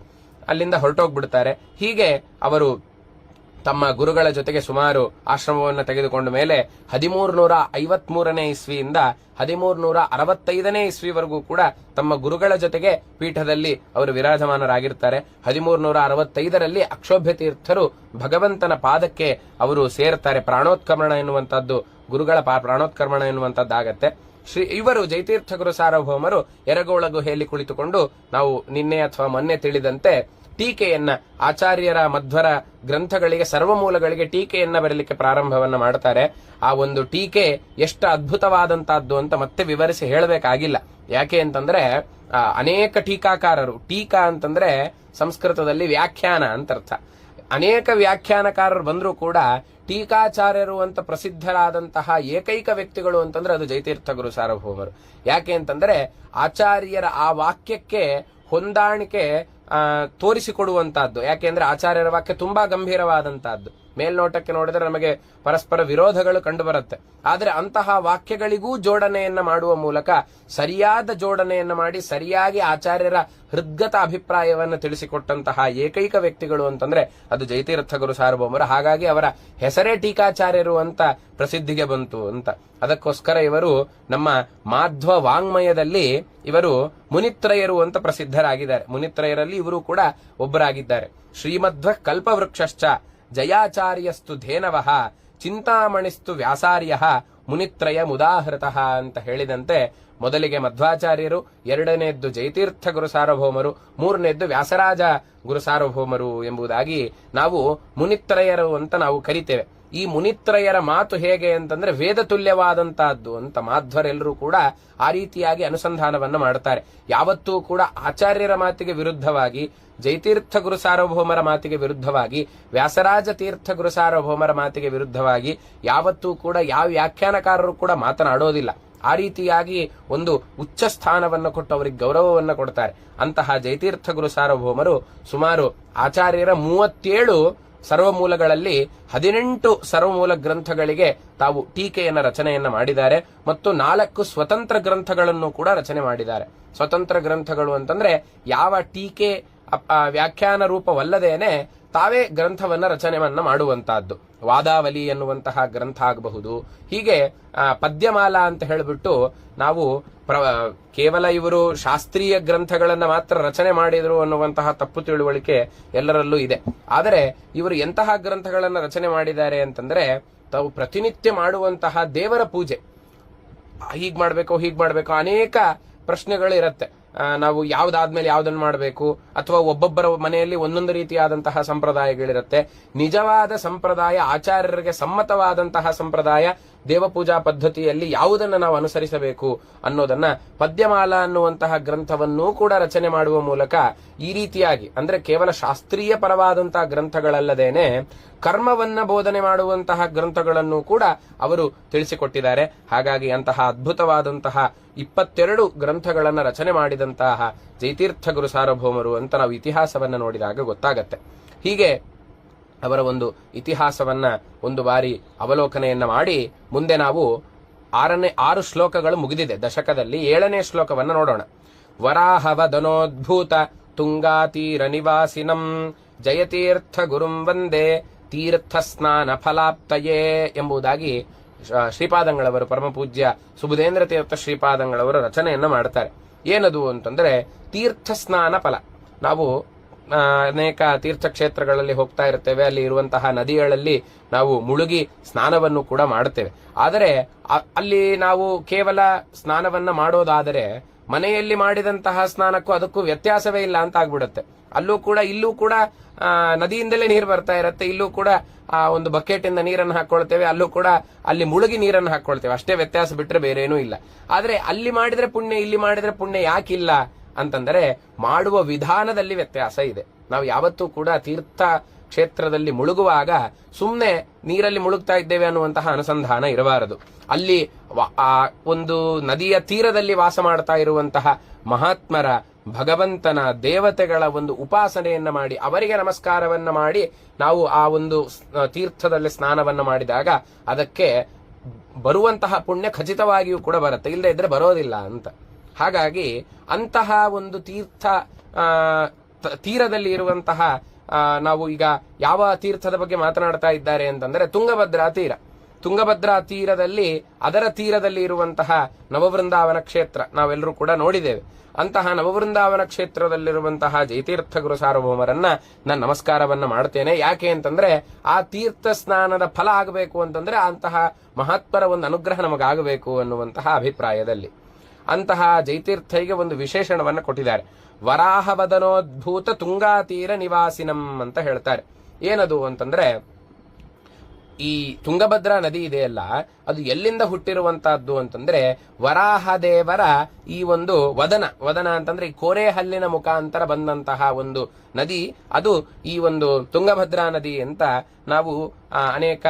ಅಲ್ಲಿಂದ ಹೊರಟೋಗ್ಬಿಡ್ತಾರೆ. ಹೀಗೆ ಅವರು ತಮ್ಮ ಗುರುಗಳ ಜೊತೆಗೆ ಸುಮಾರು ಆಶ್ರಮವನ್ನು ತೆಗೆದುಕೊಂಡ ಮೇಲೆ 1353ನೇ ಇಸ್ವಿಯಿಂದ 1365ನೇ ಇಸ್ವಿವರೆಗೂ ಕೂಡ ತಮ್ಮ ಗುರುಗಳ ಜೊತೆಗೆ ಪೀಠದಲ್ಲಿ ಅವರು ವಿರಾಜಮಾನರಾಗಿರ್ತಾರೆ. 1365ರಲ್ಲಿ ಅಕ್ಷೋಭ್ಯ ತೀರ್ಥರು ಭಗವಂತನ ಪಾದಕ್ಕೆ ಅವರು ಸೇರ್ತಾರೆ. ಪ್ರಾಣೋತ್ಕರ್ಮಣ ಎನ್ನುವಂತಹದ್ದು ಗುರುಗಳ ಪ್ರಾಣೋತ್ಕರ್ಮಣ ಎನ್ನುವಂತದ್ದಾಗತ್ತೆ. ಇವರು ಜಯತೀರ್ಥ ಗುರು ಸಾರ್ವಭೌಮರು ಎರಗೋಳ ಗುಹೆಯಲ್ಲಿ ಕುಳಿತುಕೊಂಡು ನಾವು ನಿನ್ನೆ ಅಥವಾ ಮೊನ್ನೆ ತಿಳಿದಂತೆ ಟೀಕೆಯನ್ನ ಆಚಾರ್ಯರ ಮಧ್ವರ ಗ್ರಂಥಗಳಿಗೆ ಸರ್ವಮೂಲಗಳಿಗೆ ಟೀಕೆಯನ್ನ ಬರಲಿಕ್ಕೆ ಪ್ರಾರಂಭವನ್ನ ಮಾಡ್ತಾರೆ. ಆ ಒಂದು ಟೀಕೆ ಎಷ್ಟು ಅದ್ಭುತವಾದಂತಹದ್ದು ಅಂತ ಮತ್ತೆ ವಿವರಿಸಿ ಹೇಳಬೇಕಾಗಿಲ್ಲ. ಯಾಕೆ ಅಂತಂದ್ರೆ ಅನೇಕ ಟೀಕಾಕಾರರು, ಟೀಕಾ ಅಂತಂದ್ರೆ ಸಂಸ್ಕೃತದಲ್ಲಿ ವ್ಯಾಖ್ಯಾನ ಅಂತ ಅರ್ಥ. ಅನೇಕ ವ್ಯಾಖ್ಯಾನಕಾರರು ಬಂದರೂ ಕೂಡ ಟೀಕಾಚಾರ್ಯರು ಅಂತ ಪ್ರಸಿದ್ಧರಾದಂತಹ ಏಕೈಕ ವ್ಯಕ್ತಿಗಳು ಅಂತಂದ್ರೆ ಅದು ಜಯತೀರ್ಥ ಗುರು ಸಾರ್ವಭೌಮರು. ಯಾಕೆ ಅಂತಂದ್ರೆ ಆಚಾರ್ಯರ ಆ ವಾಕ್ಯಕ್ಕೆ ಹೊಂದಾಣಿಕೆ ತೋರಿಸಿಕೊಡುವಂತಹದ್ದು. ಯಾಕೆಂದ್ರೆ ಆಚಾರ್ಯರ ವಾಕ್ಯ ತುಂಬಾ ಗಂಭೀರವಾದಂತಹದ್ದು. ಮೇಲ್ನೋಟಕ್ಕೆ ನೋಡಿದ್ರೆ ನಮಗೆ ಪರಸ್ಪರ ವಿರೋಧಗಳು ಕಂಡು ಬರುತ್ತೆ. ಆದರೆ ಅಂತಹ ವಾಕ್ಯಗಳಿಗೂ ಜೋಡಣೆಯನ್ನ ಮಾಡುವ ಮೂಲಕ ಸರಿಯಾದ ಜೋಡಣೆಯನ್ನು ಮಾಡಿ ಸರಿಯಾಗಿ ಆಚಾರ್ಯರ ಹೃದ್ಗತ ಅಭಿಪ್ರಾಯವನ್ನು ತಿಳಿಸಿಕೊಟ್ಟಂತಹ ಏಕೈಕ ವ್ಯಕ್ತಿಗಳು ಅಂತಂದ್ರೆ ಅದು ಜಯತೀರ್ಥ ಗುರು ಸಾರ್ವಭೌಮರು. ಹಾಗಾಗಿ ಅವರ ಹೆಸರೇ ಟೀಕಾಚಾರ್ಯರು ಅಂತ ಪ್ರಸಿದ್ಧಿಗೆ ಬಂತು ಅಂತ. ಅದಕ್ಕೋಸ್ಕರ ಇವರು ನಮ್ಮ ಮಾಧ್ವ ವಾಂಗ್ಮಯದಲ್ಲಿ ಇವರು ಮುನಿತ್ರಯರು ಅಂತ ಪ್ರಸಿದ್ಧರಾಗಿದ್ದಾರೆ. ಮುನಿತ್ರಯರಲ್ಲಿ ಇವರು ಕೂಡ ಒಬ್ಬರಾಗಿದ್ದಾರೆ. ಶ್ರೀಮಧ್ವ ಕಲ್ಪವೃಕ್ಷಶ್ಚ ಜಯಾಚಾರ್ಯಸ್ತು ಧೇನವಃ ಚಿಂತಾಮಣಿಸ್ತು ವ್ಯಾಸಾರ್ಯ ಮುನಿತ್ರಯ ಮುದಾಹೃತಃ ಅಂತ ಹೇಳಿದಂತೆ ಮೊದಲಿಗೆ ಮಧ್ವಾಚಾರ್ಯರು, ಎರಡನೆಯದ್ದು ಜಯತೀರ್ಥ ಗುರು ಸಾರ್ವಭೌಮರು, ಮೂರನೆಯದ್ದು ವ್ಯಾಸರಾಜ ಗುರು ಸಾರ್ವಭೌಮರು ಎಂಬುದಾಗಿ ನಾವು ಮುನಿತ್ರಯರು ಅಂತ ನಾವು ಕರಿತೇವೆ. ಈ ಮುನಿತ್ರಯರ ಮಾತು ಹೇಗೆ ಅಂತಂದ್ರೆ ವೇದ ತುಲ್ಯವಾದಂತಹದ್ದು ಅಂತ ಮಾಧ್ವರೆಲ್ಲರೂ ಕೂಡ ಆ ರೀತಿಯಾಗಿ ಅನುಸಂಧಾನವನ್ನು ಮಾಡುತ್ತಾರೆ. ಯಾವತ್ತೂ ಕೂಡ ಆಚಾರ್ಯರ ಮಾತಿಗೆ ವಿರುದ್ಧವಾಗಿ, ಜಯತೀರ್ಥ ಗುರು ಸಾರ್ವಭೌಮರ ಮಾತಿಗೆ ವಿರುದ್ಧವಾಗಿ, ವ್ಯಾಸರಾಜ ತೀರ್ಥ ಗುರು ಸಾರ್ವಭೌಮರ ಮಾತಿಗೆ ವಿರುದ್ಧವಾಗಿ ಯಾವತ್ತೂ ಕೂಡ ಯಾವ ವ್ಯಾಖ್ಯಾನಕಾರರು ಕೂಡ ಮಾತನಾಡೋದಿಲ್ಲ. ಆ ರೀತಿಯಾಗಿ ಒಂದು ಉಚ್ಚ ಸ್ಥಾನವನ್ನು ಕೊಟ್ಟು ಅವರಿಗೆ ಗೌರವವನ್ನು ಕೊಡ್ತಾರೆ. ಅಂತಹ ಜಯತೀರ್ಥ ಗುರು ಸಾರ್ವಭೌಮರು ಸುಮಾರು ಆಚಾರ್ಯರ 37 ಸರ್ವಮೂಲಗಳಲ್ಲಿ 18 ಸರ್ವಮೂಲ ಗ್ರಂಥಗಳಿಗೆ ತಾವು ಟೀಕೆಯನ್ನ ರಚನೆಯನ್ನ ಮಾಡಿದ್ದಾರೆ ಮತ್ತು 4 ಸ್ವತಂತ್ರ ಗ್ರಂಥಗಳನ್ನು ಕೂಡ ರಚನೆ ಮಾಡಿದ್ದಾರೆ. ಸ್ವತಂತ್ರ ಗ್ರಂಥಗಳು ಅಂತಂದ್ರೆ ಯಾವ ಟೀಕೆ ವ್ಯಾಖ್ಯಾನ ರೂಪವಲ್ಲದೇನೆ ತಾವೇ ಗ್ರಂಥವನ್ನ ರಚನೆಯನ್ನ ಮಾಡುವಂತಹದ್ದು. ವಾದಾವಲಿ ಎನ್ನುವಂತಹ ಗ್ರಂಥ ಆಗಬಹುದು. ಹೀಗೆ ಪದ್ಯಮಾಲಾ ಅಂತ ಹೇಳಿಬಿಟ್ಟು ನಾವು ಕೇವಲ ಇವರು ಶಾಸ್ತ್ರೀಯ ಗ್ರಂಥಗಳನ್ನ ಮಾತ್ರ ರಚನೆ ಮಾಡಿದ್ರು ಅನ್ನುವಂತಹ ತಪ್ಪು ತಿಳುವಳಿಕೆ ಎಲ್ಲರಲ್ಲೂ ಇದೆ. ಆದರೆ ಇವರು ಎಂತಹ ಗ್ರಂಥಗಳನ್ನ ರಚನೆ ಮಾಡಿದ್ದಾರೆ ಅಂತಂದ್ರೆ ತಾವು ಪ್ರತಿನಿತ್ಯ ಮಾಡುವಂತಹ ದೇವರ ಪೂಜೆ, ಹೀಗ್ ಮಾಡ್ಬೇಕು ಅನೇಕ ಪ್ರಶ್ನೆಗಳು ಇರುತ್ತೆ. ನಾವು ಯಾವ್ದಾದ್ಮೇಲೆ ಯಾವ್ದನ್ನು ಮಾಡಬೇಕು, ಅಥವಾ ಒಬ್ಬೊಬ್ಬರ ಮನೆಯಲ್ಲಿ ಒಂದೊಂದು ರೀತಿಯಾದಂತಹ ಸಂಪ್ರದಾಯಗಳಿರುತ್ತೆ. ನಿಜವಾದ ಸಂಪ್ರದಾಯ, ಆಚಾರ್ಯರಿಗೆ ಸಮ್ಮತವಾದಂತಹ ಸಂಪ್ರದಾಯ, ದೇವಪೂಜಾ ಪದ್ಧತಿಯಲ್ಲಿ ಯಾವುದನ್ನು ನಾವು ಅನುಸರಿಸಬೇಕು ಅನ್ನೋದನ್ನ ಪದ್ಯಮಾಲಾ ಅನ್ನುವಂತಹ ಗ್ರಂಥವನ್ನೂ ಕೂಡ ರಚನೆ ಮಾಡುವ ಮೂಲಕ ಈ ರೀತಿಯಾಗಿ, ಅಂದ್ರೆ ಕೇವಲ ಶಾಸ್ತ್ರೀಯ ಪರವಾದಂತಹ ಗ್ರಂಥಗಳಲ್ಲದೇನೆ ಕರ್ಮವನ್ನ ಬೋಧನೆ ಮಾಡುವಂತಹ ಗ್ರಂಥಗಳನ್ನು ಕೂಡ ಅವರು ತಿಳಿಸಿಕೊಟ್ಟಿದ್ದಾರೆ. ಹಾಗಾಗಿ ಅಂತಹ ಅದ್ಭುತವಾದಂತಹ 22 ಗ್ರಂಥಗಳನ್ನ ರಚನೆ ಮಾಡಿದಂತಹ ಜಯತೀರ್ಥ ಗುರು ಸಾರ್ವಭೌಮರು ಅಂತ ನಾವು ಇತಿಹಾಸವನ್ನ ನೋಡಿದಾಗ ಗೊತ್ತಾಗತ್ತೆ. ಹೀಗೆ ಅವರ ಒಂದು ಇತಿಹಾಸವನ್ನ ಒಂದು ಬಾರಿ ಅವಲೋಕನೆಯನ್ನ ಮಾಡಿ ಮುಂದೆ ನಾವು 6 ಶ್ಲೋಕಗಳು ಮುಗಿದಿದೆ ದಶಕದಲ್ಲಿ. 7ನೇ ಶ್ಲೋಕವನ್ನ ನೋಡೋಣ. ವರಾಹವದನೋದ್ಭೂತ ತುಂಗಾತೀರ ನಿವಾಸಿನಂ ಜಯತೀರ್ಥ ಗುರುಂ ವಂದೇ ತೀರ್ಥ ಸ್ನಾನ ಫಲಾಪ್ತಯೇ ಎಂಬುದಾಗಿ ಶ್ರೀಪಾದಂಗಳವರು, ಪರಮ ಪೂಜ್ಯ ಸುಬುಧೇಂದ್ರ ತೀರ್ಥ ಶ್ರೀಪಾದಂಗಳವರು ರಚನೆಯನ್ನ ಮಾಡ್ತಾರೆ. ಏನದು ಅಂತಂದ್ರೆ ತೀರ್ಥ ಸ್ನಾನ ಫಲ. ನಾವು ಅನೇಕ ತೀರ್ಥಕ್ಷೇತ್ರಗಳಲ್ಲಿ ಹೋಗ್ತಾ ಇರ್ತೇವೆ, ಅಲ್ಲಿ ಇರುವಂತಹ ನದಿಗಳಲ್ಲಿ ನಾವು ಮುಳುಗಿ ಸ್ನಾನವನ್ನು ಕೂಡ ಮಾಡುತ್ತೇವೆ. ಆದರೆ ಅಲ್ಲಿ ನಾವು ಕೇವಲ ಸ್ನಾನವನ್ನ ಮಾಡೋದಾದರೆ ಮನೆಯಲ್ಲಿ ಮಾಡಿದಂತಹ ಸ್ನಾನಕ್ಕೂ ಅದಕ್ಕೂ ವ್ಯತ್ಯಾಸವೇ ಇಲ್ಲ ಅಂತ ಆಗ್ಬಿಡುತ್ತೆ. ಅಲ್ಲೂ ಕೂಡ ಇಲ್ಲೂ ಕೂಡ ನದಿಯಿಂದಲೇ ನೀರು ಬರ್ತಾ ಇರುತ್ತೆ, ಇಲ್ಲೂ ಕೂಡ ಒಂದು ಬಕೆಟ್ ಇಂದ ನೀರನ್ನು ಹಾಕೊಳ್ತೇವೆ, ಅಲ್ಲೂ ಕೂಡ ಅಲ್ಲಿ ಮುಳುಗಿ ನೀರನ್ನು ಹಾಕೊಳ್ತೇವೆ. ಅಷ್ಟೇ ವ್ಯತ್ಯಾಸ ಬಿಟ್ರೆ ಬೇರೇನೂ ಇಲ್ಲ. ಆದ್ರೆ ಅಲ್ಲಿ ಮಾಡಿದ್ರೆ ಪುಣ್ಯ, ಇಲ್ಲಿ ಮಾಡಿದ್ರೆ ಪುಣ್ಯ ಯಾಕಿಲ್ಲ ಅಂತಂದರೆ ಮಾಡುವ ವಿಧಾನದಲ್ಲಿ ವ್ಯತ್ಯಾಸ ಇದೆ. ನಾವು ಯಾವತ್ತೂ ಕೂಡ ತೀರ್ಥ ಕ್ಷೇತ್ರದಲ್ಲಿ ಮುಳುಗುವಾಗ ಸುಮ್ಮನೆ ನೀರಲ್ಲಿ ಮುಳುಗ್ತಾ ಇದ್ದೇವೆ ಅನ್ನುವಂತಹ ಅನುಸಂಧಾನ ಇರಬಾರದು. ಅಲ್ಲಿ ಒಂದು ನದಿಯ ತೀರದಲ್ಲಿ ವಾಸ ಮಾಡ್ತಾ ಇರುವಂತಹ ಮಹಾತ್ಮರ, ಭಗವಂತನ, ದೇವತೆಗಳ ಒಂದು ಉಪಾಸನೆಯನ್ನ ಮಾಡಿ ಅವರಿಗೆ ನಮಸ್ಕಾರವನ್ನ ಮಾಡಿ ನಾವು ಆ ಒಂದು ತೀರ್ಥದಲ್ಲಿ ಸ್ನಾನವನ್ನ ಮಾಡಿದಾಗ ಅದಕ್ಕೆ ಬರುವಂತಹ ಪುಣ್ಯ ಖಚಿತವಾಗಿಯೂ ಕೂಡ ಬರುತ್ತೆ, ಇಲ್ಲದೆ ಇದ್ರೆ ಬರೋದಿಲ್ಲ ಅಂತ. ಹಾಗಾಗಿ ಅಂತಹ ಒಂದು ತೀರದಲ್ಲಿ ಇರುವಂತಹ ನಾವು ಈಗ ಯಾವ ತೀರ್ಥದ ಬಗ್ಗೆ ಮಾತನಾಡ್ತಾ ಇದ್ದಾರೆ ಅಂತಂದ್ರೆ ತುಂಗಭದ್ರಾ ತೀರ. ತುಂಗಭದ್ರಾ ತೀರದಲ್ಲಿ, ಅದರ ತೀರದಲ್ಲಿ ಇರುವಂತಹ ನವವೃಂದಾವನ ಕ್ಷೇತ್ರ ನಾವೆಲ್ಲರೂ ಕೂಡ ನೋಡಿದ್ದೇವೆ. ಅಂತಹ ನವವೃಂದಾವನ ಕ್ಷೇತ್ರದಲ್ಲಿರುವಂತಹ ಜಯತೀರ್ಥ ಗುರು ಸಾರ್ವಭೌಮರನ್ನ ನಾನು ನಮಸ್ಕಾರವನ್ನ ಮಾಡ್ತೇನೆ. ಯಾಕೆ ಅಂತಂದ್ರೆ ಆ ತೀರ್ಥ ಸ್ನಾನದ ಫಲ ಆಗಬೇಕು ಅಂತಂದ್ರೆ ಅಂತಹ ಮಹಾತ್ಮರ ಒಂದು ಅನುಗ್ರಹ ನಮಗಾಗಬೇಕು ಅನ್ನುವಂತಹ ಅಭಿಪ್ರಾಯದಲ್ಲಿ ಅಂತಹ ಜಯತೀರ್ಥರಿಗೆ ಒಂದು ವಿಶೇಷಣವನ್ನ ಕೊಟ್ಟಿದ್ದಾರೆ. ವರಾಹವದನೋದ್ಭೂತ ತುಂಗಾತೀರ ನಿವಾಸಿನಂ ಅಂತ ಹೇಳ್ತಾರೆ. ಏನದು ಅಂತಂದ್ರೆ ಈ ತುಂಗಭದ್ರಾ ನದಿ ಇದೆಯಲ್ಲ, ಅದು ಎಲ್ಲಿಂದ ಹುಟ್ಟಿರುವಂತಹದ್ದು ಅಂತಂದ್ರೆ ವರಾಹದೇವರ ಈ ಒಂದು ವದನ ಅಂತಂದ್ರೆ ಈ ಕೋರೆ ಹಲ್ಲಿನ ಮುಖಾಂತರ ಬಂದಂತಹ ಒಂದು ನದಿ, ಅದು ಈ ಒಂದು ತುಂಗಭದ್ರಾ ನದಿ ಅಂತ ನಾವು ಅನೇಕ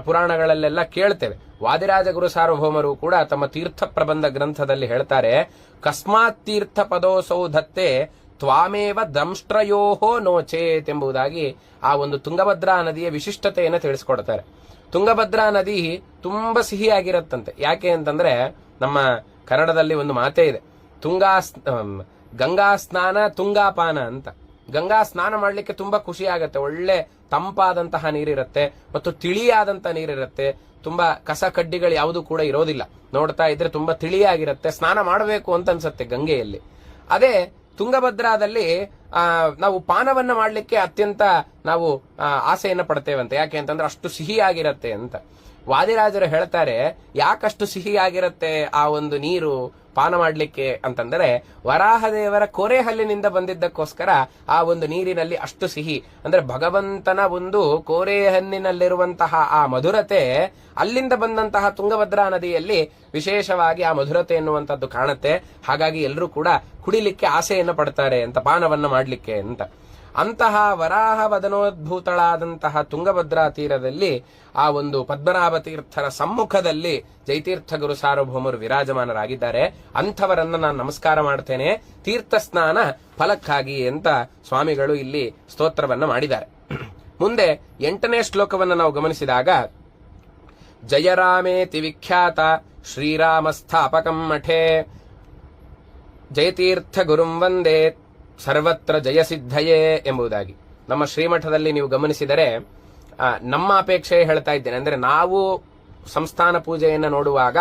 ಪುರಾಣಗಳಲ್ಲೆಲ್ಲ ಕೇಳ್ತೇವೆ. ವಾದಿರಾಜ ಗುರು ಸಾರ್ವಭೌಮರು ಕೂಡ ತಮ್ಮ ತೀರ್ಥ ಪ್ರಬಂಧ ಗ್ರಂಥದಲ್ಲಿ ಹೇಳ್ತಾರೆ, ಕಸ್ಮಾತ್ ತೀರ್ಥ ಪದೋಸೌ ಧತ್ತೆ ತ್ವಾಮೇವ ದಂಷ್ಟ್ರಯೋಹೋ ನೋಚೇತ್ ಎಂಬುದಾಗಿ ಆ ಒಂದು ತುಂಗಭದ್ರಾ ನದಿಯ ವಿಶಿಷ್ಟತೆಯನ್ನು ತಿಳಿಸ್ಕೊಡ್ತಾರೆ. ತುಂಗಭದ್ರಾ ನದಿ ತುಂಬಾ ಸಿಹಿಯಾಗಿರತ್ತಂತೆ. ಯಾಕೆ ಅಂತಂದ್ರೆ ನಮ್ಮ ಕನ್ನಡದಲ್ಲಿ ಒಂದು ಮಾತೇ ಇದೆ, ಗಂಗಾ ಸ್ನಾನ ತುಂಗಾಪಾನ ಅಂತ. ಗಂಗಾ ಸ್ನಾನ ಮಾಡ್ಲಿಕ್ಕೆ ತುಂಬಾ ಖುಷಿ ಆಗತ್ತೆ. ಒಳ್ಳೆ ತಂಪಾದಂತಹ ನೀರಿರುತ್ತೆ ಮತ್ತು ತಿಳಿಯಾದಂತಹ ನೀರಿರುತ್ತೆ. ತುಂಬಾ ಕಸ ಕಡ್ಡಿಗಳು ಯಾವುದು ಕೂಡ ಇರೋದಿಲ್ಲ. ನೋಡ್ತಾ ಇದ್ರೆ ತುಂಬಾ ತಿಳಿಯಾಗಿರುತ್ತೆ. ಸ್ನಾನ ಮಾಡಬೇಕು ಅಂತ ಅನ್ಸತ್ತೆ ಗಂಗೆಯಲ್ಲಿ. ಅದೇ ತುಂಗಭದ್ರಾದಲ್ಲಿ ನಾವು ಪಾನವನ್ನ ಮಾಡ್ಲಿಕ್ಕೆ ಅತ್ಯಂತ ನಾವು ಆಸೆಯನ್ನ ಪಡ್ತೇವಂತೆ. ಯಾಕೆ ಅಂತಂದ್ರೆ ಅಷ್ಟು ಸಿಹಿಯಾಗಿರತ್ತೆ ಅಂತ. ವಾದಿರಾಜರು ಹೇಳ್ತಾರೆ, ಯಾಕಷ್ಟು ಸಿಹಿಯಾಗಿರತ್ತೆ ಆ ಒಂದು ನೀರು ಪಾನ ಮಾಡ್ಲಿಕ್ಕೆ ಅಂತಂದ್ರೆ, ವರಾಹದೇವರ ಕೋರೆ ಹಲ್ಲಿನಿಂದ ಬಂದಿದ್ದಕ್ಕೋಸ್ಕರ ಆ ಒಂದು ನೀರಿನಲ್ಲಿ ಅಷ್ಟು ಸಿಹಿ. ಅಂದ್ರೆ ಭಗವಂತನ ಒಂದು ಕೋರೆ ಹಣ್ಣಿನಲ್ಲಿರುವಂತಹ ಆ ಮಧುರತೆ ಅಲ್ಲಿಂದ ಬಂದಂತಹ ತುಂಗಭದ್ರಾ ನದಿಯಲ್ಲಿ ವಿಶೇಷವಾಗಿ ಆ ಮಧುರತೆ ಎನ್ನುವಂಥದ್ದು ಕಾಣುತ್ತೆ. ಹಾಗಾಗಿ ಎಲ್ಲರೂ ಕೂಡ ಕುಡಿಲಿಕ್ಕೆ ಆಸೆಯನ್ನು ಪಡ್ತಾರೆ ಅಂತ, ಪಾನವನ್ನ ಮಾಡ್ಲಿಕ್ಕೆ ಅಂತ. ಅಂತಹ ವರಾಹ ವದನೋದ್ಭೂತಳಾದಂತಹ ತುಂಗಭದ್ರಾ ತೀರದಲ್ಲಿ ಆ ಒಂದು ಪದ್ಮನಾಭ ತೀರ್ಥರ ಸಮ್ಮುಖದಲ್ಲಿ ಜಯತೀರ್ಥ ಗುರು ಸಾರ್ವಭೌಮರು ವಿರಾಜಮಾನರಾಗಿದ್ದಾರೆ. ಅಂಥವರನ್ನ ನಾನು ನಮಸ್ಕಾರ ಮಾಡ್ತೇನೆ ತೀರ್ಥ ಸ್ನಾನ ಫಲಕ್ಕಾಗಿ ಅಂತ ಸ್ವಾಮಿಗಳು ಇಲ್ಲಿ ಸ್ತೋತ್ರವನ್ನ ಮಾಡಿದ್ದಾರೆ. ಮುಂದೆ 8ನೇ ಶ್ಲೋಕವನ್ನು ನಾವು ಗಮನಿಸಿದಾಗ, ಜಯರಾಮೇತಿ ವಿಖ್ಯಾತ ಶ್ರೀರಾಮ ಸ್ಥಾಪಕಂ ಮಠೆ ಜಯತೀರ್ಥ ಗುರುಂ ವಂದೇ ಸರ್ವತ್ರ ಜಯಸಿದ್ಧಯೇ ಎಂಬುದಾಗಿ. ನಮ್ಮ ಶ್ರೀಮಠದಲ್ಲಿ ನೀವು ಗಮನಿಸಿದರೆ ನಮ್ಮ ಅಪೇಕ್ಷೆ ಹೇಳ್ತಾ ಇದ್ದೇನೆ. ಅಂದ್ರೆ ನಾವು ಸಂಸ್ಥಾನ ಪೂಜೆಯನ್ನು ನೋಡುವಾಗ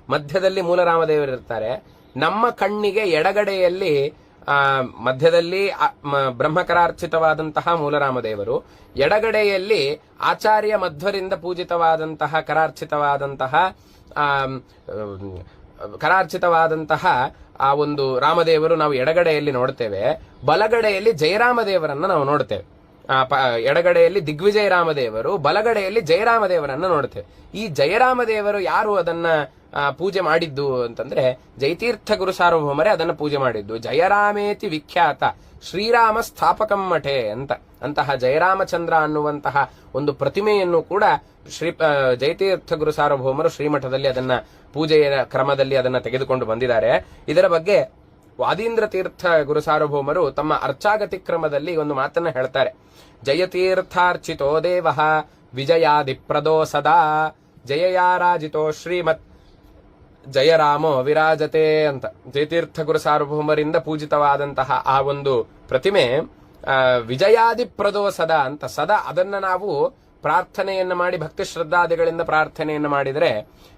ಮಧ್ಯದಲ್ಲಿ ಮೂಲರಾಮದೇವರಿರ್ತಾರೆ. ನಮ್ಮ ಕಣ್ಣಿಗೆ ಎಡಗಡೆಯಲ್ಲಿ ಮಧ್ಯದಲ್ಲಿ ಬ್ರಹ್ಮಕರಾರ್ಚಿತವಾದಂತಹ ಮೂಲರಾಮದೇವರು, ಎಡಗಡೆಯಲ್ಲಿ ಆಚಾರ್ಯ ಮಧ್ವರಿಂದ ಪೂಜಿತವಾದಂತಹ ಕರಾರ್ಚಿತವಾದಂತಹ ಆ ಒಂದು ರಾಮದೇವರು ನಾವು ಎಡಗಡೆಯಲ್ಲಿ ನೋಡ್ತೇವೆ. ಬಲಗಡೆಯಲ್ಲಿ ಜಯರಾಮದೇವರನ್ನ ನಾವು ನೋಡ್ತೇವೆ. ಎಡಗಡೆಯಲ್ಲಿ ದಿಗ್ವಿಜಯ ರಾಮದೇವರು, ಬಲಗಡೆಯಲ್ಲಿ ಜಯರಾಮದೇವರನ್ನ ನೋಡ್ತೇವೆ. ಈ ಜಯರಾಮದೇವರು ಯಾರು ಅದನ್ನ ಪೂಜೆ ಮಾಡಿದ್ದು ಅಂತಂದ್ರೆ, ಜಯತೀರ್ಥ ಗುರು ಸಾರ್ವಭೌಮರೇ ಅದನ್ನ ಪೂಜೆ ಮಾಡಿದ್ದು. ಜಯರಾಮೇತಿ ವಿಖ್ಯಾತ ಶ್ರೀರಾಮ ಸ್ಥಾಪಕಂ ಮಠೆ ಅಂತ. ಅಂತಹ ಜಯರಾಮಚಂದ್ರ ಅನ್ನುವಂತಹ ಒಂದು ಪ್ರತಿಮೆಯನ್ನು ಕೂಡ ಜಯತೀರ್ಥ ಗುರು ಸಾರ್ವಭೌಮರು ಶ್ರೀಮಠದಲ್ಲಿ ಅದನ್ನ ಪೂಜೆಯ ಕ್ರಮದಲ್ಲಿ ಅದನ್ನ ತೆಗೆದುಕೊಂಡು ಬಂದಿದ್ದಾರೆ. ಇದರ ಬಗ್ಗೆ ವಾದೀಂದ್ರ ತೀರ್ಥ ಗುರು ಸಾರ್ವಭೌಮರು ತಮ್ಮ ಅರ್ಚಾಗತಿ ಕ್ರಮದಲ್ಲಿ ಒಂದು ಮಾತನ್ನ ಹೇಳ್ತಾರೆ. ಜಯತೀರ್ಥಾರ್ಚಿತೋ ದೇವ ವಿಜಯಾದಿಪ್ರದೋ ಸದಾ ಜಯಯಾರಾಜಿತೋ ಶ್ರೀಮತ್ ಜಯರಾಮೋ ವಿರಾಜತೆ ಅಂತ. ಜಯತೀರ್ಥ ಗುರು ಸಾರ್ವಭೌಮರಿಂದ ಪೂಜಿತವಾದಂತಹ ಆ ಒಂದು ಪ್ರತಿಮೆ ವಿಜಯಾದಿಪ್ರದೋ ಸದಾ ಅಂತ. ಸದಾ ಅದನ್ನ ನಾವು ಪ್ರಾರ್ಥನೆಯನ್ನು ಮಾಡಿ ಭಕ್ತಿ ಶ್ರದ್ಧಾದಿಗಳಿಂದ ಪ್ರಾರ್ಥನೆಯನ್ನು ಮಾಡಿದರೆ,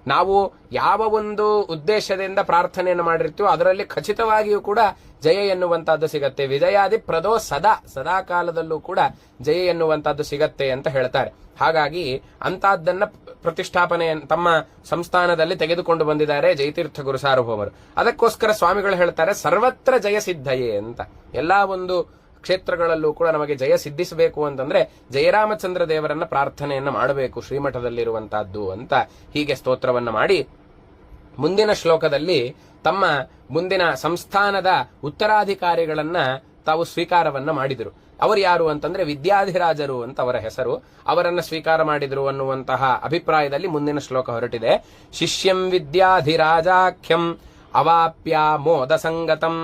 ನಾವು ಯಾವ ಒಂದು ಉದ್ದೇಶದಿಂದ ಪ್ರಾರ್ಥನೆಯನ್ನು ಮಾಡಿರ್ತೀವೋ ಅದರಲ್ಲಿ ಖಚಿತವಾಗಿಯೂ ಕೂಡ ಜಯ ಎನ್ನುವಂತಹದ್ದು ಸಿಗತ್ತೆ. ವಿಜಯಾದಿ ಪ್ರದೋ ಸದಾ ಕಾಲದಲ್ಲೂ ಕೂಡ ಜಯ ಎನ್ನುವಂತಹದ್ದು ಸಿಗತ್ತೆ ಅಂತ ಹೇಳ್ತಾರೆ. ಹಾಗಾಗಿ ಅಂತಹದ್ದನ್ನ ಪ್ರತಿಷ್ಠಾಪನೆ ತಮ್ಮ ಸಂಸ್ಥಾನದಲ್ಲಿ ತೆಗೆದುಕೊಂಡು ಬಂದಿದ್ದಾರೆ ಜಯತೀರ್ಥ ಗುರು ಸಾರ್ವಭೌಮರು. ಅದಕ್ಕೋಸ್ಕರ ಸ್ವಾಮಿಗಳು ಹೇಳ್ತಾರೆ, ಸರ್ವತ್ರ ಜಯ ಸಿದ್ಧಯೇ ಅಂತ. ಎಲ್ಲಾ ಒಂದು ಕ್ಷೇತ್ರಗಳಲ್ಲೂ ಕೂಡ ನಮಗೆ ಜಯ ಸಿದ್ಧಿಸಬೇಕು ಅಂತಂದ್ರೆ ಜಯರಾಮಚಂದ್ರ ದೇವರನ್ನ ಪ್ರಾರ್ಥನೆಯನ್ನ ಮಾಡಬೇಕು ಶ್ರೀಮಠದಲ್ಲಿರುವಂತಹದ್ದು ಅಂತ ಹೀಗೆ ಸ್ತೋತ್ರವನ್ನ ಮಾಡಿ, ಮುಂದಿನ ಶ್ಲೋಕದಲ್ಲಿ ತಮ್ಮ ಮುಂದಿನ ಸಂಸ್ಥಾನದ ಉತ್ತರಾಧಿಕಾರಿಗಳನ್ನ ತಾವು ಸ್ವೀಕಾರವನ್ನ ಮಾಡಿದರು. ಅವರು ಯಾರು ಅಂತಂದ್ರೆ ವಿದ್ಯಾಧಿರಾಜರು ಅಂತ ಅವರ ಹೆಸರು. ಅವರನ್ನ ಸ್ವೀಕಾರ ಮಾಡಿದ್ರು ಅನ್ನುವಂತಹ ಅಭಿಪ್ರಾಯದಲ್ಲಿ ಮುಂದಿನ ಶ್ಲೋಕ ಹೊರಟಿದೆ. ಶಿಷ್ಯಂ ವಿದ್ಯಾಧಿರಾಜಾಖ್ಯಂ ಅವಾಪ್ಯ ಮೋದ ಸಂಗತಂ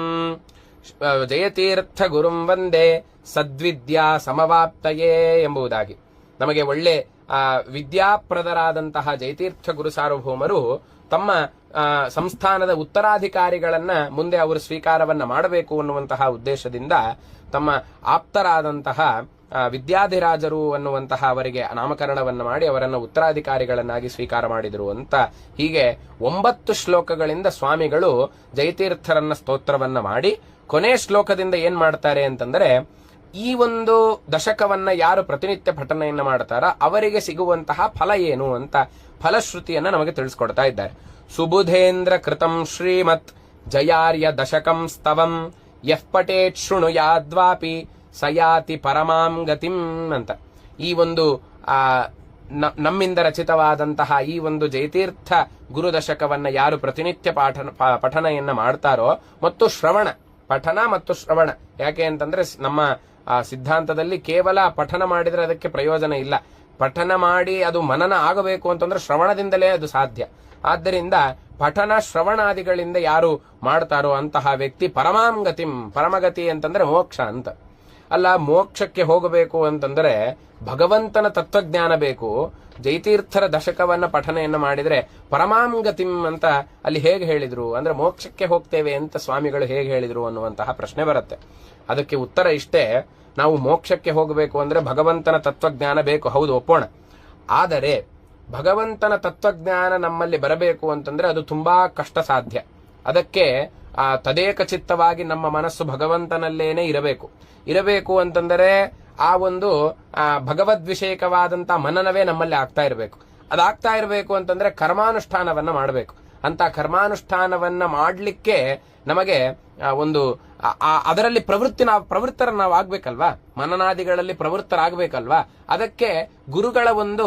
ಜಯತೀರ್ಥ ಗುರುಂ ವಂದೇ ಸದ್ವಿದ್ಯಾ ಸಮವಾಪ್ತಯೇ ಎಂಬುದಾಗಿ. ನಮಗೆ ಒಳ್ಳೆ ವಿದ್ಯಾಪ್ರದರಾದಂತಹ ಜಯತೀರ್ಥ ಗುರು ಸಾರ್ವಭೌಮರು ತಮ್ಮ ಸಂಸ್ಥಾನದ ಉತ್ತರಾಧಿಕಾರಿಗಳನ್ನ ಮುಂದೆ ಅವರು ಸ್ವೀಕಾರವನ್ನ ಮಾಡಬೇಕು ಅನ್ನುವಂತಹ ಉದ್ದೇಶದಿಂದ ತಮ್ಮ ಆಪ್ತರಾದಂತಹ ವಿದ್ಯಾಧಿರಾಜರು ಅನ್ನುವಂತಹ ಅವರಿಗೆ ನಾಮಕರಣವನ್ನ ಮಾಡಿ ಅವರನ್ನ ಉತ್ತರಾಧಿಕಾರಿಗಳನ್ನಾಗಿ ಸ್ವೀಕಾರ ಮಾಡಿದರು ಅಂತ. ಹೀಗೆ 9 ಶ್ಲೋಕಗಳಿಂದ ಸ್ವಾಮಿಗಳು ಜಯತೀರ್ಥರನ್ನ ಸ್ತೋತ್ರವನ್ನ ಮಾಡಿ ಕೊನೆ ಶ್ಲೋಕದಿಂದ ಏನ್ ಮಾಡ್ತಾರೆ ಅಂತಂದ್ರೆ, ಈ ಒಂದು ದಶಕವನ್ನ ಯಾರು ಪ್ರತಿನಿತ್ಯ ಪಠನೆಯನ್ನ ಮಾಡ್ತಾರ ಅವರಿಗೆ ಸಿಗುವಂತಹ ಫಲ ಏನು ಅಂತ ಫಲಶ್ರುತಿಯನ್ನ ನಮಗೆ ತಿಳಿಸ್ಕೊಡ್ತಾ ಇದ್ದಾರೆ. ಸುಬುಧೇಂದ್ರ ಕೃತಂ ಶ್ರೀಮತ್ ಜಯಾರ್ಯ ದಶಕಂ ಸ್ತವಂ ಯಃ ಪಟೇತ್ ಶೃಣುಯಾದ್ವಾಪಿ ಸಯಾತಿ ಪರಮಾಂ ಗತಿಂ ಅಂತ. ಈ ಒಂದು ನಮ್ಮಿಂದ ರಚಿತವಾದಂತಹ ಈ ಒಂದು ಜಯತೀರ್ಥ ಗುರುದಶಕವನ್ನ ಯಾರು ಪ್ರತಿನಿತ್ಯ ಪಠನೆಯನ್ನ ಮಾಡ್ತಾರೋ, ಮತ್ತು ಪಠನ ಮತ್ತು ಶ್ರವಣ. ಯಾಕೆ ಅಂತಂದ್ರೆ ನಮ್ಮ ಸಿದ್ಧಾಂತದಲ್ಲಿ ಕೇವಲ ಪಠನ ಮಾಡಿದ್ರೆ ಅದಕ್ಕೆ ಪ್ರಯೋಜನ ಇಲ್ಲ. ಪಠನ ಮಾಡಿ ಅದು ಮನನ ಆಗಬೇಕು ಅಂತಂದ್ರೆ ಶ್ರವಣದಿಂದಲೇ ಅದು ಸಾಧ್ಯ. ಆದ್ದರಿಂದ ಪಠನ ಶ್ರವಣಾದಿಗಳಿಂದ ಯಾರು ಮಾಡ್ತಾರೋ ಅಂತಹ ವ್ಯಕ್ತಿ ಪರಮಾಂಗತಿಂ, ಪರಮಗತಿ ಅಂತಂದ್ರೆ ಮೋಕ್ಷ ಅಂತ ಅಲ್ಲ. ಮೋಕ್ಷಕ್ಕೆ ಹೋಗಬೇಕು ಅಂತಂದ್ರೆ ಭಗವಂತನ ತತ್ವಜ್ಞಾನ ಬೇಕು. ಜೈತೀರ್ಥರ ದಶಕವನ್ನ ಪಠನೆಯನ್ನ ಮಾಡಿದ್ರೆ ಪರಮಾಂಗತಿಂ ಅಂತ ಅಲ್ಲಿ ಹೇಗೆ ಹೇಳಿದ್ರು ಅಂದ್ರೆ ಮೋಕ್ಷಕ್ಕೆ ಹೋಗ್ತೇವೆ ಅಂತ ಸ್ವಾಮಿಗಳು ಹೇಗೆ ಹೇಳಿದ್ರು ಅನ್ನುವಂತಹ ಪ್ರಶ್ನೆ ಬರುತ್ತೆ. ಅದಕ್ಕೆ ಉತ್ತರ ಇಷ್ಟೇ, ನಾವು ಮೋಕ್ಷಕ್ಕೆ ಹೋಗಬೇಕು ಅಂದ್ರೆ ಭಗವಂತನ ತತ್ವಜ್ಞಾನ ಬೇಕು, ಹೌದು ಒಪ್ಪೋಣ. ಆದರೆ ಭಗವಂತನ ತತ್ವಜ್ಞಾನ ನಮ್ಮಲ್ಲಿ ಬರಬೇಕು ಅಂತಂದ್ರೆ ಅದು ತುಂಬಾ ಕಷ್ಟ ಸಾಧ್ಯ. ಅದಕ್ಕೆ ತದೇಕ ಚಿತ್ತವಾಗಿ ನಮ್ಮ ಮನಸ್ಸು ಭಗವಂತನಲ್ಲೇನೆ ಇರಬೇಕು ಅಂತಂದರೆ ಆ ಒಂದು ಭಗವದ್ವಿಷಯಕವಾದಂತ ಮನನವೇ ನಮ್ಮಲ್ಲಿ ಆಗ್ತಾ ಇರಬೇಕು. ಅದಾಗ್ತಾ ಇರಬೇಕು ಅಂತಂದ್ರೆ ಕರ್ಮಾನುಷ್ಠಾನವನ್ನ ಮಾಡಬೇಕು. ಅಂತ ಕರ್ಮಾನುಷ್ಠಾನವನ್ನ ಮಾಡ್ಲಿಕ್ಕೆ ನಮಗೆ ಒಂದು ಅದರಲ್ಲಿ ಪ್ರವೃತ್ತರ ನಾವು ಆಗ್ಬೇಕಲ್ವಾ, ಮನನಾದಿಗಳಲ್ಲಿ ಪ್ರವೃತ್ತರಾಗಬೇಕಲ್ವಾ. ಅದಕ್ಕೆ ಗುರುಗಳ ಒಂದು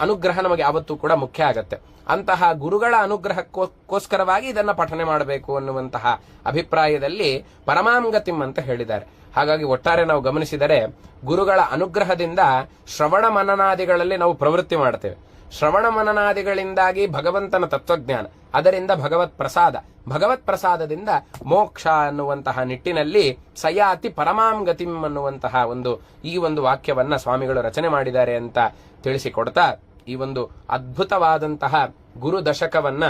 ಅನುಗ್ರಹ ನಮಗೆ ಯಾವತ್ತೂ ಕೂಡ ಮುಖ್ಯ ಆಗತ್ತೆ. ಅಂತಹ ಗುರುಗಳ ಅನುಗ್ರಹಕ್ಕೋಸ್ಕರವಾಗಿ ಇದನ್ನ ಪಠನೆ ಮಾಡಬೇಕು ಅನ್ನುವಂತಹ ಅಭಿಪ್ರಾಯದಲ್ಲಿ ಪರಮಾಂಗತಿಂ ಅಂತ ಹೇಳಿದ್ದಾರೆ. ಹಾಗಾಗಿ ಒಟ್ಟಾರೆ ನಾವು ಗಮನಿಸಿದರೆ ಗುರುಗಳ ಅನುಗ್ರಹದಿಂದ ಶ್ರವಣ ಮನನಾದಿಗಳಲ್ಲಿ ನಾವು ಪ್ರವೃತ್ತಿ ಮಾಡ್ತೇವೆ. ಶ್ರವಣ ಮನನಾದಿಗಳಿಂದಾಗಿ ಭಗವಂತನ ತತ್ವಜ್ಞಾನ, ಅದರಿಂದ ಭಗವತ್ ಪ್ರಸಾದದಿಂದ ಮೋಕ್ಷ ಅನ್ನುವಂತಹ ನಿಟ್ಟಿನಲ್ಲಿ ಸಯಾತಿ ಪರಮಾಂಗತಿಂ ಅನ್ನುವಂತಹ ಈ ಒಂದು ವಾಕ್ಯವನ್ನ ಸ್ವಾಮಿಗಳು ರಚನೆ ಮಾಡಿದ್ದಾರೆ ಅಂತ ತಿಳಿಸಿಕೊಡ್ತಾ ಈ ಒಂದು ಅದ್ಭುತವಾದಂತಹ ಗುರು ದಶಕವನ್ನ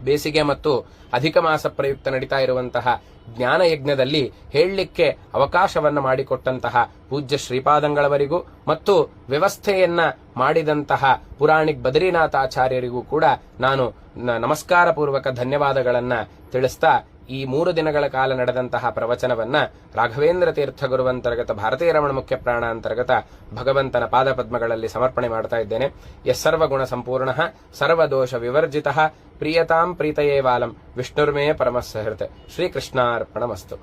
ಬೇಸಿಗೆ ಮತ್ತು ಅಧಿಕ ಮಾಸ ಪ್ರಯುಕ್ತ ನಡೀತಾ ಇರುವಂತಹ ಜ್ಞಾನ ಯಜ್ಞದಲ್ಲಿ ಹೇಳಲಿಕ್ಕೆ ಅವಕಾಶವನ್ನ ಮಾಡಿಕೊಟ್ಟಂತಹ ಪೂಜ್ಯ ಶ್ರೀಪಾದಂಗಳವರಿಗೂ ಮತ್ತು ವ್ಯವಸ್ಥೆಯನ್ನ ಮಾಡಿದಂತಹ ಪುರಾಣಿಕ್ ಬದ್ರಿನಾಥ ಆಚಾರ್ಯರಿಗೂ ಕೂಡ ನಾನು ನಮಸ್ಕಾರ ಪೂರ್ವಕ ಧನ್ಯವಾದಗಳನ್ನ ತಿಳಿಸ್ತಾ ಈ 3 ದಿನಗಳ ಕಾಲ ನಡೆದಂತಹ ಪ್ರವಚನವನ್ನ ರಾಘವೇಂದ್ರ ತೀರ್ಥ ಗುರುವಂತರ್ಗತ ಭಾರತೀಯ ರಮಣ ಮುಖ್ಯ ಪ್ರಾಣ ಅಂತರ್ಗತ ಭಗವಂತನ ಪಾದಪದ್ಮಗಳಲ್ಲಿ ಸಮರ್ಪಣೆ ಮಾಡ್ತಾ ಇದ್ದೇನೆ. ಯಸ್ಸರ್ವಗುಣ ಸಂಪೂರ್ಣ ಸರ್ವದೋಷ ವಿವರ್ಜಿತ ಪ್ರಿಯತಾಂ ಪ್ರೀತಯೇವಾಲಂ ವಿಷ್ಣುರ್ಮೇ ಪರಮಸ್ಸಹೃತ್. ಶ್ರೀಕೃಷ್ಣಾರ್ಪಣಮಸ್ತು.